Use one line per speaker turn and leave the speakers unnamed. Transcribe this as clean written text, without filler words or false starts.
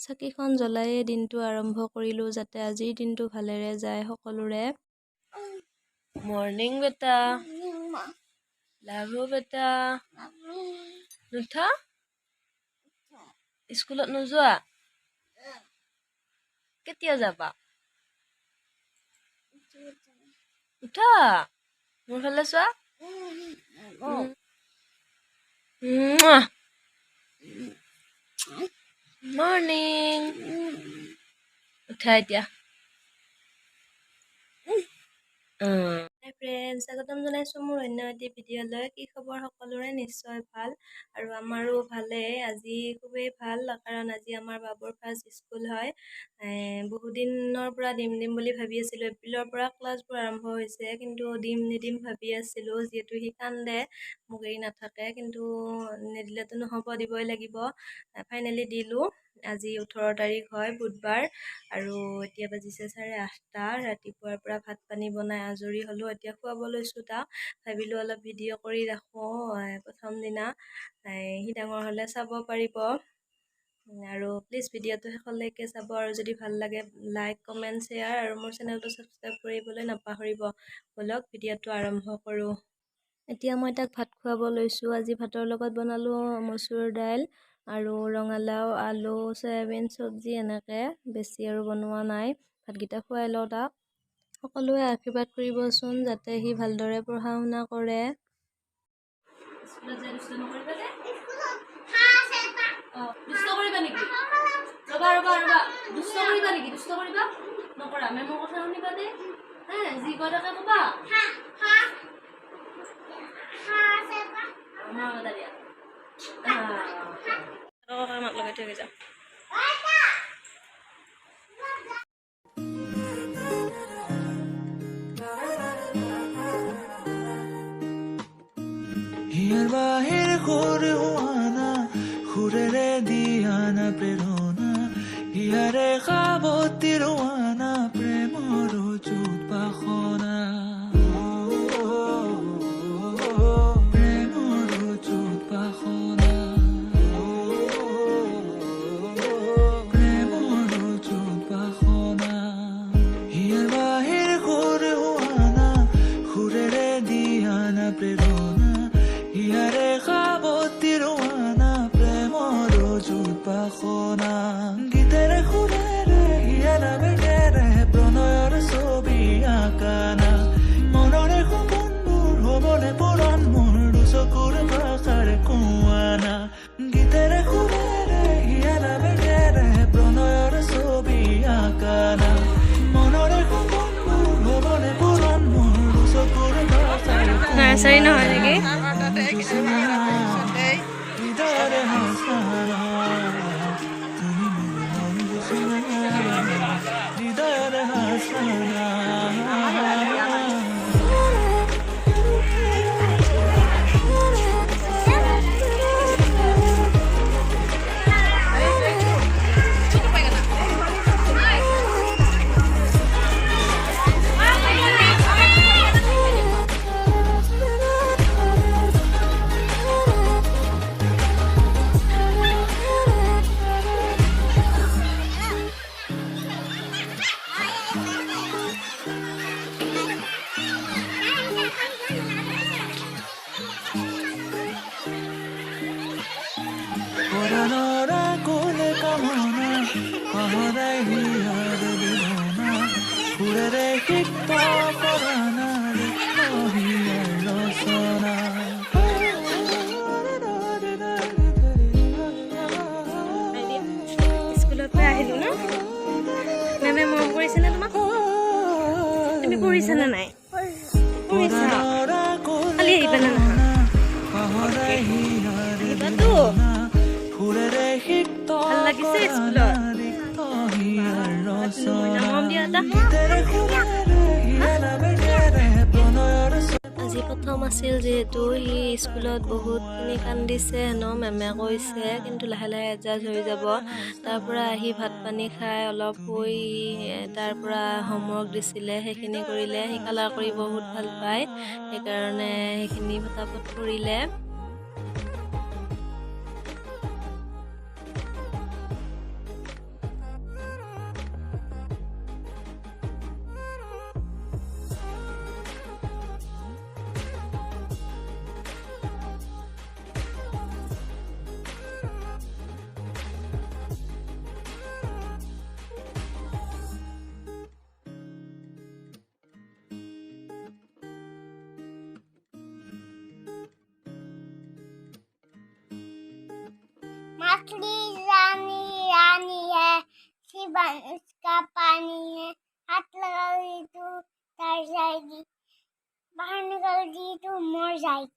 চাকিখন জ্বলাইয়ে দিনটো আৰম্ভ কৰিলোঁ যাতে আজিৰ দিনটো ভালেৰে যায় সকলোৰে। মৰ্নিং বেটা, লাভু বেটা, নুঠা? স্কুলত নোযোৱা? কেতিয়া যাবা? উঠা, মোৰ ফালে চোৱা। মৰ্নিং, উঠা এতিয়া। হাই ফ্ৰেণ্ডছ, স্বাগতম জনাইছোঁ মোৰ অন্য এটি ভিডিঅ'লৈ। কি খবৰ সকলোৰে? নিশ্চয় ভাল আৰু আমাৰো ভালেই। আজি খুবেই ভাল কাৰণ আজি আমাৰ বাবুৰ ফাৰ্ষ্ট স্কুল হয়। বহুদিনৰ পৰা দিম বুলি ভাবি আছিলোঁ। এপ্ৰিলৰ পৰা ক্লাছবোৰ আৰম্ভ হৈছে, কিন্তু নিদিম ভাবি আছিলোঁ যিহেতু সি কান্দে, মোক এৰি নাথাকে, কিন্তু নিদিলেতো নহ'ব, দিবই লাগিব। ফাইনেলি দিলোঁ। আজি 18 তাৰিখ হয়, বুধবাৰ, আৰু এতিয়া বাজিছে 8:30। ৰাতিপুৱাৰ পৰা ভাত পানী বনাই আজৰি হ'লোঁ। এতিয়া খুৱাব লৈছোঁ তাক। ভাবিলোঁ অলপ ভিডিঅ' কৰি ৰাখোঁ প্ৰথম দিনা। সি ডাঙৰ হ'লে চাব পাৰিব। আৰু প্লিজ ভিডিঅ'টো শেষলৈকে চাব, আৰু যদি ভাল লাগে লাইক, কমেণ্ট, শ্বেয়াৰ আৰু মোৰ চেনেলটো ছাবস্ক্ৰাইব কৰিবলৈ নাপাহৰিব। ব'লক ভিডিঅ'টো আৰম্ভ কৰোঁ। এতিয়া মই তাক ভাত খুৱাব লৈছোঁ। আজি ভাতৰ লগত বনালোঁ মচুৰ দাইল আৰু ৰঙালাও, আলু, চয়াবিন চব্জি, এনেকৈ বেছি আৰু বনোৱা নাই। ভাতকেইটা খুৱাই লওঁ তাক। সকলোৱে আশীৰ্বাদ কৰিবচোন যাতে সি ভালদৰে পঢ়া শুনা কৰে। নকৰা, মেমৰ কথা শুনিবা দে। যি কয় তাকে ক'বা। মাত লগাই থৈ যাম।
হিয়াৰ বাহিৰ সুৰ হোৱানা, সুৰেৰে দিয়ানা প্ৰেৰণা, হিয়াৰে সাৱতী ৰোৱানা, প্ৰেমৰ যুত বাসনা। প্ৰেমৰ যুত বাসনা, প্ৰেমৰ যুত বাসনা। হিয়াৰ বাহিৰ সুৰ হোৱানা, সুৰেৰে দিয়ানা প্ৰেৰণা, হিয়াৰে সাৱতী ৰোৱানা, প্ৰেমৰ যুত বাসনা। গীতেৰে সুৰেৰে হিয়া নামেৰে প্ৰণয়ৰ ছবি আঁকানা, মনৰে সপোনবোৰ হ'বলে পূৰণ, মোৰ দুচকুৰ ভাষাৰ কোৱানা। গীতেৰে সুৰেৰে হিয়া নামেৰে প্ৰণয়ৰ ছবি আঁকানা, মনৰে সপোনবোৰ হ'বলে পূৰণ, মোৰ দুচকুৰ ভাষাৰ
নাৰ্চাৰী নহয় নেকি?
হৃদয়ৰে হাসানা, তুমি মোৰ মন বুজিলা, হৃদয়ৰে হাসানা। পৰাণৰা কোলে কামনা, সদায় হিয়াৰ বিহনা, সুৰেৰে সিক্ত কৰানা, হিয়াৰ ৰচনা।
স্কুলৰ পৰা আহিলোঁ ন? মেমে মৰম কৰিছেনে তোমাক? তুমি পঢ়িছানে নাই? পঢ়িছা? কালি আহিবা নে নাহা? আহিবাতো? ভাল লাগিছে স্কুলত? মৰম দিয়া এটা। আজি প্ৰথম আছিল যিহেতু সি স্কুলত বহুতখিনি কান্দিছে হেনো, মেমে কৈছে, কিন্তু লাহে লাহে এডজাষ্ট হৈ যাব। তাৰ পৰা আহি ভাত পানী খাই অলপ শুই, তাৰ পৰা হোমৱৰ্ক দিছিলে সেইখিনি কৰিলে। সি কালাৰ কৰি বহুত ভাল পায়, সেইকাৰণে সেইখিনি ফটাফট কৰিলে।
पतली रानी रानी है जीवन उसका पानी है हाथ लगाओगी तो तर जाएगी बाहर निकल दी तो मर जाएगी